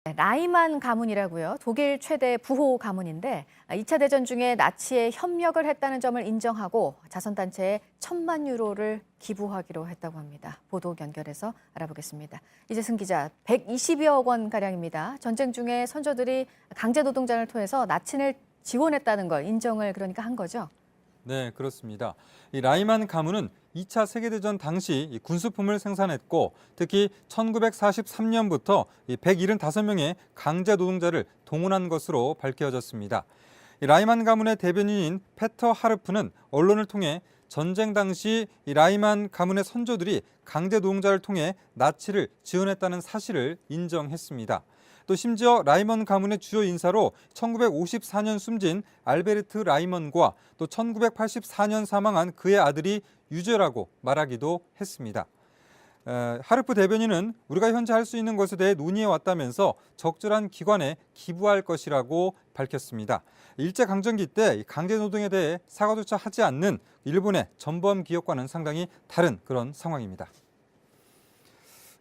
라이만 가문이라고요. 독일 최대 부호 가문인데 2차 대전 중에 나치에 협력을 했다는 점을 인정하고 자선단체에 1,000만 유로를 기부하기로 했다고 합니다. 보도 연결해서 알아보겠습니다. 이재승 기자, 120여억 원 가량입니다. 전쟁 중에 선조들이 강제 노동자를 통해서 나치를 지원했다는 걸 인정을 그러니까 한 거죠. 네, 그렇습니다. 이 라이만 가문은 2차 세계대전 당시 군수품을 생산했고 특히 1943년부터 175명의 강제 노동자를 동원한 것으로 밝혀졌습니다. 이 라이만 가문의 대변인인 페터 하르프는 언론을 통해 전쟁 당시 이 라이만 가문의 선조들이 강제 노동자를 통해 나치를 지원했다는 사실을 인정했습니다. 또 심지어 라이먼 가문의 주요 인사로 1954년 숨진 알베르트 라이먼과 또 1984년 사망한 그의 아들이 유죄라고 말하기도 했습니다. 하르프 대변인은 우리가 현재 할 수 있는 것에 대해 논의해 왔다면서 적절한 기관에 기부할 것이라고 밝혔습니다. 일제강점기 때 강제노동에 대해 사과조차 하지 않는 일본의 전범 기업과는 상당히 다른 그런 상황입니다.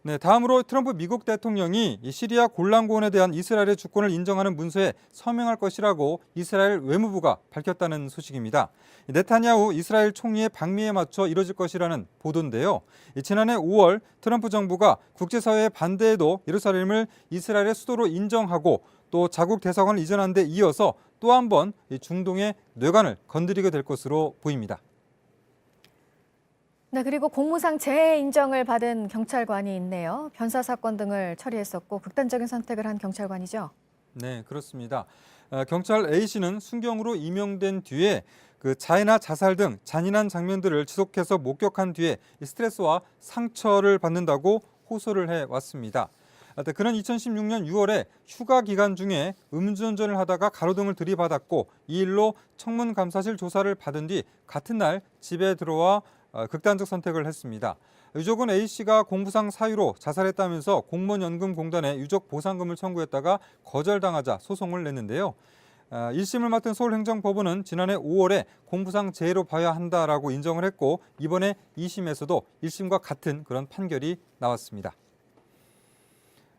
네, 다음으로 트럼프 미국 대통령이 시리아 골란고원에 대한 이스라엘의 주권을 인정하는 문서에 서명할 것이라고 이스라엘 외무부가 밝혔다는 소식입니다. 네타냐후 이스라엘 총리의 방미에 맞춰 이뤄질 것이라는 보도인데요. 지난해 5월 트럼프 정부가 국제사회의 반대에도 예루살렘을 이스라엘의 수도로 인정하고 또 자국 대사관을 이전한 데 이어서 또 한 번 중동의 뇌관을 건드리게 될 것으로 보입니다. 네, 그리고 공무상 재해 인정을 받은 경찰관이 있네요. 변사 사건 등을 처리했었고 극단적인 선택을 한 경찰관이죠. 네, 그렇습니다. 경찰 A씨는 순경으로 임명된 뒤에 그 자해나 자살 등 잔인한 장면들을 지속해서 목격한 뒤에 스트레스와 상처를 받는다고 호소를 해왔습니다. 그는 2016년 6월에 휴가 기간 중에 음주운전을 하다가 가로등을 들이받았고 이 일로 청문감사실 조사를 받은 뒤 같은 날 집에 들어와 극단적 선택을 했습니다. 유족은 A씨가 공부상 사유로 자살했다면서 공무원연금공단에 유족 보상금을 청구했다가 거절당하자 소송을 냈는데요. 1심을 맡은 서울행정법원은 지난해 5월에 공부상 재해로 봐야 한다라고 인정을 했고 이번에 2심에서도 1심과 같은 그런 판결이 나왔습니다.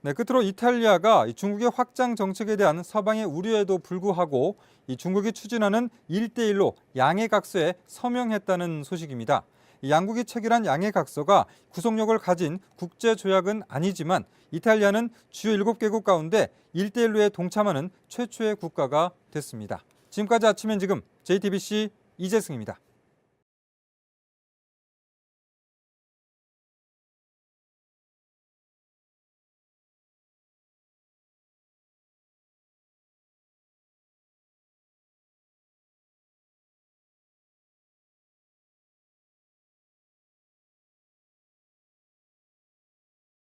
네, 끝으로 이탈리아가 중국의 확장 정책에 대한 서방의 우려에도 불구하고 중국이 추진하는 1대1로 양해각서에 서명했다는 소식입니다. 양국이 체결한 양해각서가 구속력을 가진 국제조약은 아니지만 이탈리아는 주요 7개국 가운데 1대1로에 동참하는 최초의 국가가 됐습니다. 지금까지 아침엔 지금 JTBC 이재승입니다.